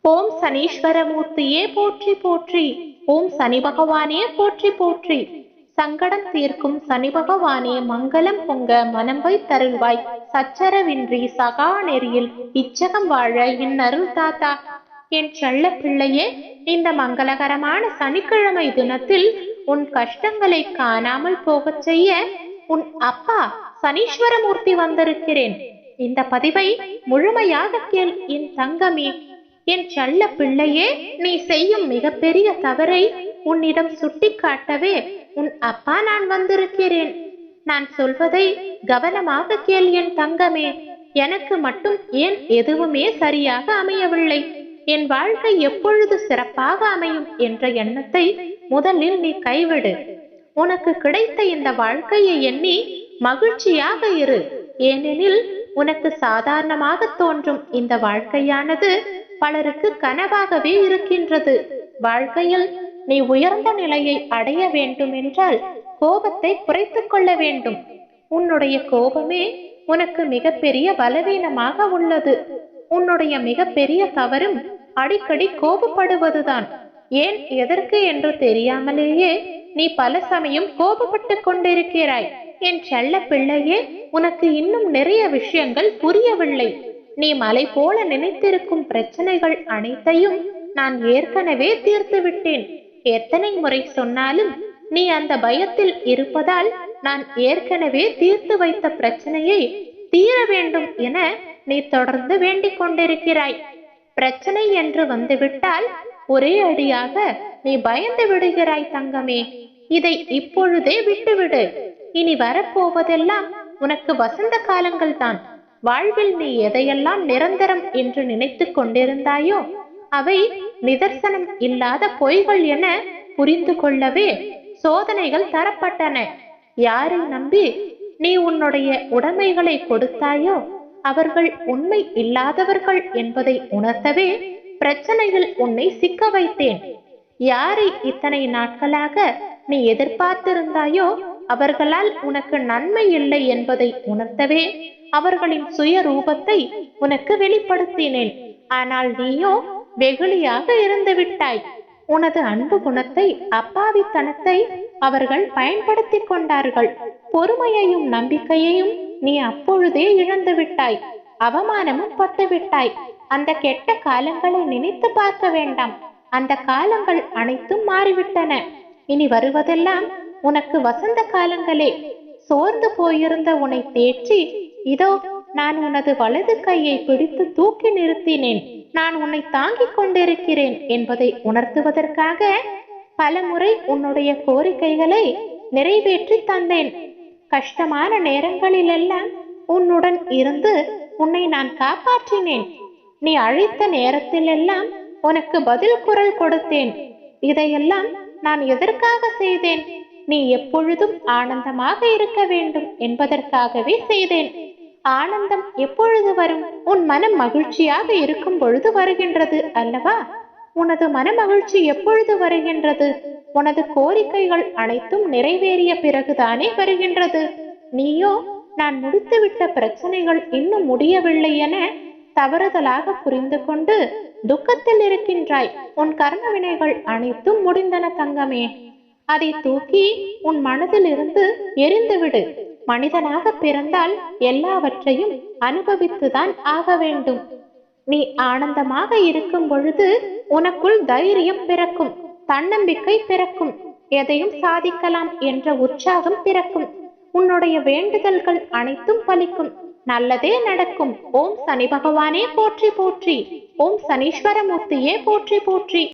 ஓம் சனீஸ்வரமூர்த்தியே போற்றி போற்றி. ஓம் சனி பகவானே போற்றி போற்றி. சங்கடம் தீர்க்கும் சனி பகவானே மங்களம் பொங்க மனம் வைத்தருள்வாய். சச்சரவின்றி சகா நெறியில் இச்சகம் வாழ என் அருள் தாத்தா. என் செல்ல பிள்ளையே, இந்த மங்களகரமான சனிக்கிழமை தினத்தில் உன் கஷ்டங்களை காணாமல் போகச் செய்ய உன் அப்பா சனீஸ்வரமூர்த்தி வந்திருக்கிறேன். இந்த பதிவை முழுமையாக கேள் என் தங்கமே. என் செல்ல பிள்ளையே, நீ செய்யும் மிகப்பெரிய தவறை உன்னிடம் சுட்டி காட்டவே உன் அப்பா நான் வந்திருக்கிறேன். நான் சொல்வதை கவனமாக கேள் என் தங்கமே. எனக்கு மட்டும் ஏன் எதுவுமே சரியாக அமையவில்லை, என் வாழ்க்கை எப்பொழுது சிறப்பாக அமையும் என்ற எண்ணத்தை முதலில் நீ கைவிடு. உனக்கு கிடைத்த இந்த வாழ்க்கையை எண்ணி மகிழ்ச்சியாக இரு. ஏனெனில் உனக்கு சாதாரணமாக தோன்றும் இந்த வாழ்க்கையானது பலருக்கு கனவாகவே இருக்கின்றது. வாழ்க்கையில் நீ உயர்ந்த நிலையை அடைய வேண்டும் என்றால் கோபத்தை குறைத்துக் கொள்ள வேண்டும். உன்னுடைய கோபமே உனக்கு மிகப்பெரிய பலவீனமாக உள்ளது. உன்னுடைய மிகப்பெரிய தவறும் அடிக்கடி கோபப்படுவதுதான். ஏன் எதற்கு என்று தெரியாமலேயே நீ பல சமயம் கோபப்பட்டு கொண்டிருக்கிறாய். என் செல்ல பிள்ளையே, உனக்கு இன்னும் நிறைய விஷயங்கள் புரியவில்லை. நீ மலை போல நினைத்திருக்கும் பிரச்சனைகள் அனைத்தையும் நான் ஏற்கனவே தீர்த்து விட்டேன். எத்தனை முறை சொன்னாலும் நீ அந்த பயத்தில் இருப்பதால் நான் ஏற்கனவே தீர்த்து வைத்த பிரச்சனையை தீர வேண்டும் என நீ தொடர்ந்து வேண்டிக் கொண்டிருக்கிறாய். பிரச்சனை என்று வந்துவிட்டால் ஒரே அடியாக நீ பயந்து விடுகிறாய் தங்கமே. இதை இப்பொழுதே விட்டுவிடு. இனி வரப்போவதெல்லாம் உனக்கு வசந்த காலங்கள் தான். வாழ்வில் நீ எதையெல்லாம் நிரந்தரம் என்று நினைத்து கொண்டிருந்தாயோ அவை நிதர்சனம் இல்லாத பொய்கள் என புரிந்து கொள்ளவே சோதனைகள் தரப்பட்டன. யாரை நம்பி நீ உன்னுடைய உடைமைகளை கொடுத்தாயோ அவர்கள் உண்மை இல்லாதவர்கள் என்பதை உணர்த்தவே பிரச்சனைகள் உன்னை சிக்க வைத்தேன். யாரை இத்தனை நாட்களாக நீ எதிர்பார்த்திருந்தாயோ அவர்களால் உனக்கு நன்மை இல்லை என்பதை உணர்த்தவே அவர்களின் சுய ரூபத்தை உனக்கு வெளிப்படுத்தினேன். ஆனால் நீயோ வெகுளியாக இருந்து விட்டாய். உனது அன்பு குணத்தை, அப்பாவித்தனத்தை அவர்கள் பயன்படுத்தி கொண்டார்கள். பொறுமையையும் நம்பிக்கையையும் நீ அப்பொழுதே இழந்து விட்டாய். அவமானமும் பட்டு விட்டாய். அந்த கெட்ட காலங்களை நினைத்து பார்க்க வேண்டாம். அந்த காலங்கள் அனைத்தும் மாறிவிட்டன. இனி வருவதெல்லாம் உனக்கு வசந்த காலங்களே. சோர்ந்து போயிருந்த உன்னை தேற்றி இதோ நான் உனது வலது கையை பிடித்து தூக்கி நிறுத்தினேன். நான் உன்னை தாங்கிக் கொண்டிருக்கிறேன் என்பதை உணர்த்துவதற்காக பல முறை உன்னுடைய கோரிக்கைகளை நிறைவேற்றி தந்தேன். கஷ்டமான நேரங்களிலெல்லாம் உன்னுடன் இருந்து உன்னை நான் காப்பாற்றினேன். நீ அழைத்த நேரத்திலெல்லாம் உனக்கு பதில் குரல் கொடுத்தேன். இதையெல்லாம் நான் எதற்காக செய்தேன்? நீ எப்பொழுதும் ஆனந்தமாக இருக்க வேண்டும் என்பதற்காகவே செய்தேன். ஆனந்தம் எப்பொழுது வரும்? உன் மனம் மகிழ்ச்சியாக இருக்கும் பொழுது வருகின்றது அல்லவா? உனது மன மகிழ்ச்சி எப்பொழுது வருகின்றது? உனது கோரிக்கைகள் அனைத்தும் நிறைவேறிய பிறகுதானே வருகின்றது. நீயோ நான் முடித்துவிட்ட பிரச்சனைகள் இன்னும் முடியவில்லை என தவறுதலாக புரிந்து கொண்டு துக்கத்தில் இருக்கின்றாய். உன் கர்ம வினைகள் அனைத்தும் முடிந்தன தங்கமே. அதை தூக்கி உன் மனதில் இருந்து எரிந்துவிடு. மனிதனாக பிறந்தால் எல்லாவற்றையும் அனுபவித்துதான் ஆக வேண்டும். நீ ஆனந்தமாக இருக்கும் பொழுது உனக்குள் தைரியம் பிறக்கும், தன்னம்பிக்கை பிறக்கும், எதையும் சாதிக்கலாம் என்ற உற்சாகம் பிறக்கும். உன்னுடைய வேண்டுதல்கள் அனைத்தும் பலிக்கும், நல்லதே நடக்கும். ஓம் சனி பகவானே போற்றி போற்றி. ஓம் சனீஸ்வரமூர்த்தியே போற்றி போற்றி.